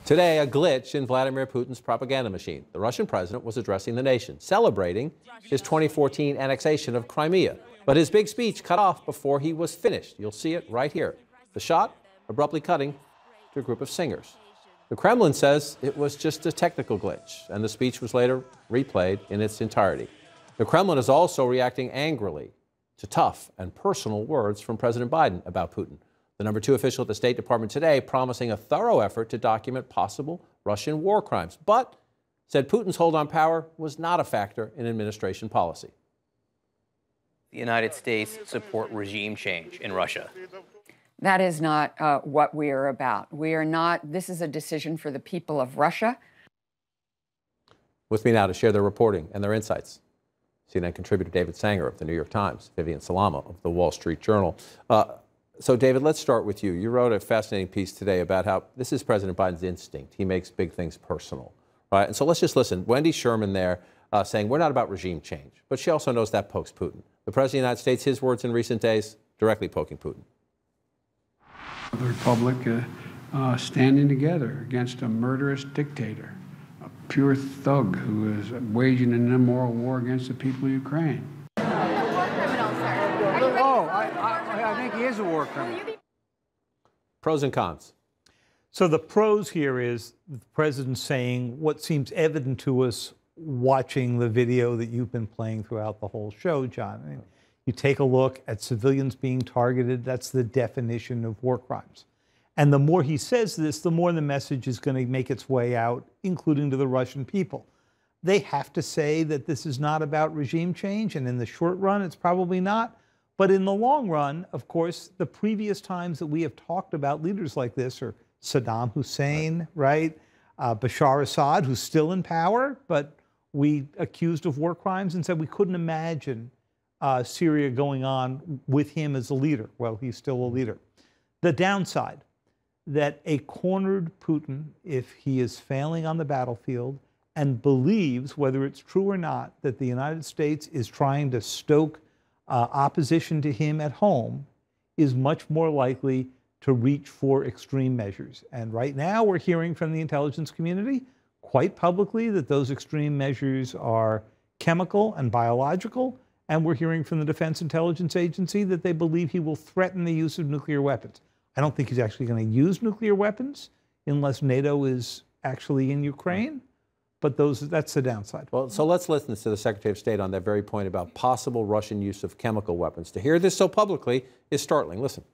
Today, a glitch in Vladimir Putin's propaganda machine. The Russian president was addressing the nation, celebrating his 2014 annexation of Crimea. But his big speech cut off before he was finished. You'll see it right here. The shot abruptly cutting to a group of singers. The Kremlin says it was just a technical glitch, and the speech was later replayed in its entirety. The Kremlin is also reacting angrily to tough and personal words from President Biden about Putin. The #2 official at the State Department today promising a thorough effort to document possible Russian war crimes, but said Putin's hold on power was not a factor in administration policy. The United States support regime change in Russia. That is not what we are about. We are not, this is a decision for the people of Russia. With me now to share their reporting and their insights, CNN contributor David Sanger of the New York Times, Vivian Salama of the Wall Street Journal. So, David, let's start with you. You wrote a fascinating piece today about how this is President Biden's instinct. He makes big things personal, right? And so let's just listen. Wendy Sherman there saying we're not about regime change, but she also knows that pokes Putin. The President of the United States, his words in recent days, directly poking Putin. The Republic standing together against a murderous dictator, a pure thug who is waging an immoral war against the people of Ukraine. I think he is a war criminal. Pros and cons. So the pros here is the president saying what seems evident to us watching the video that you've been playing throughout the whole show, John. I mean, you take a look at civilians being targeted. That's the definition of war crimes. And the more he says this, the more the message is going to make its way out, including to the Russian people. They have to say that this is not about regime change, and in the short run, it's probably not. But in the long run, of course, the previous times that we have talked about leaders like this are Saddam Hussein, right? Bashar Assad, who's still in power, but we accused of war crimes and said we couldn't imagine Syria going on with him as a leader. Well, he's still a leader. The downside, that a cornered Putin, if he is failing on the battlefield and believes, whether it's true or not, that the United States is trying to stoke opposition to him at home, is much more likely to reach for extreme measures. And right now we're hearing from the intelligence community quite publicly that those extreme measures are chemical and biological, and we're hearing from the Defense Intelligence Agency that they believe he will threaten the use of nuclear weapons. I don't think he's actually going to use nuclear weapons unless NATO is actually in Ukraine. But that's the downside. Well, so let's listen to the Secretary of State on that very point about possible Russian use of chemical weapons. To hear this so publicly is startling. Listen.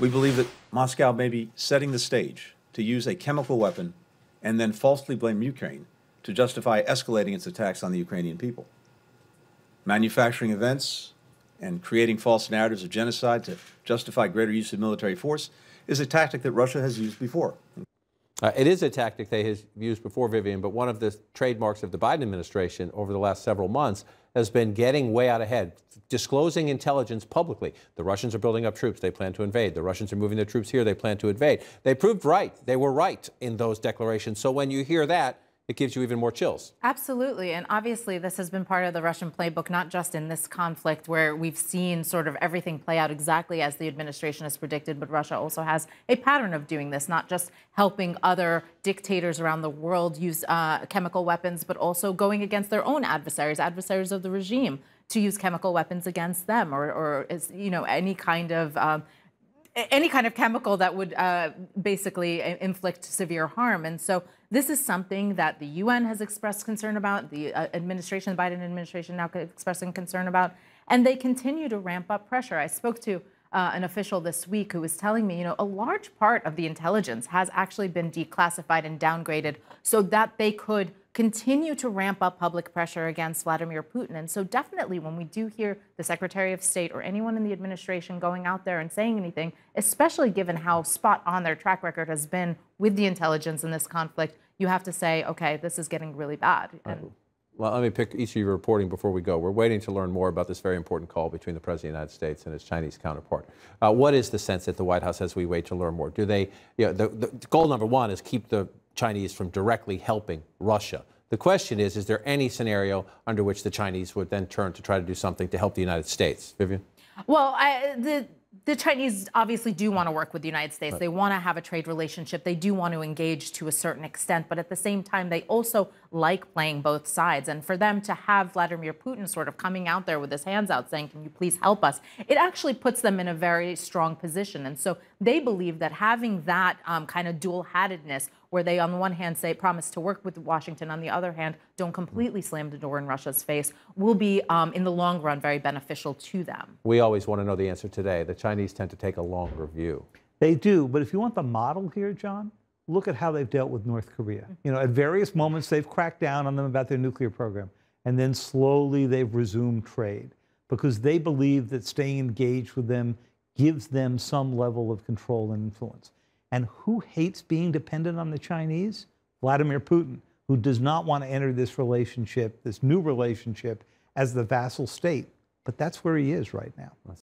We believe that Moscow may be setting the stage to use a chemical weapon and then falsely blame Ukraine to justify escalating its attacks on the Ukrainian people. Manufacturing events and creating false narratives of genocide to justify greater use of military force is a tactic that Russia has used before. It is a tactic they have used before, Vivian, but one of the trademarks of the Biden administration over the last several months has been getting way out ahead, disclosing intelligence publicly. The Russians are building up troops. They plan to invade. The Russians are moving their troops here. They plan to invade. They proved right. They were right in those declarations. So when you hear that, it gives you even more chills. Absolutely. And obviously, this has been part of the Russian playbook, not just in this conflict where we've seen sort of everything play out exactly as the administration has predicted, but Russia also has a pattern of doing this, not just helping other dictators around the world use chemical weapons, but also going against their own adversaries of the regime, to use chemical weapons against them, or you know, any kind of chemical that would basically inflict severe harm. And so this is something that the UN has expressed concern about, the administration, the Biden administration now expressing concern about, and they continue to ramp up pressure. I spoke to an official this week who was telling me, you know, a large part of the intelligence has actually been declassified and downgraded so that they could continue to ramp up public pressure against Vladimir Putin. And so definitely when we do hear the Secretary of State or anyone in the administration going out there and saying anything, especially given how spot on their track record has been with the intelligence in this conflict, you have to say, okay, this is getting really bad. Well, let me pick each of your reporting before we go. We're waiting to learn more about this very important call between the President of the United States and his Chinese counterpart. What is the sense at the White House as we wait to learn more? Do they, you know, the goal number one is keep the Chinese from directly helping Russia. The question is there any scenario under which the Chinese would then turn to try to do something to help the United States? Vivian? Well, the Chinese obviously do want to work with the United States. Right. They want to have a trade relationship. They do want to engage to a certain extent. But at the same time, they also like playing both sides. And for them to have Vladimir Putin sort of coming out there with his hands out saying, can you please help us? It actually puts them in a very strong position. And so they believe that having that kind of dual-hattedness, where they on the one hand say promise to work with Washington, on the other hand don't completely slam the door in Russia's face, will be in the long run very beneficial to them. We always want to know the answer today. The Chinese tend to take a longer view. They do, but if you want the model here, John, look at how they've dealt with North Korea. You know, at various moments they've cracked down on them about their nuclear program, and then slowly they've resumed trade because they believe that staying engaged with them gives them some level of control and influence. And who hates being dependent on the Chinese? Vladimir Putin, who does not want to enter this relationship, this new relationship, as the vassal state. But that's where he is right now.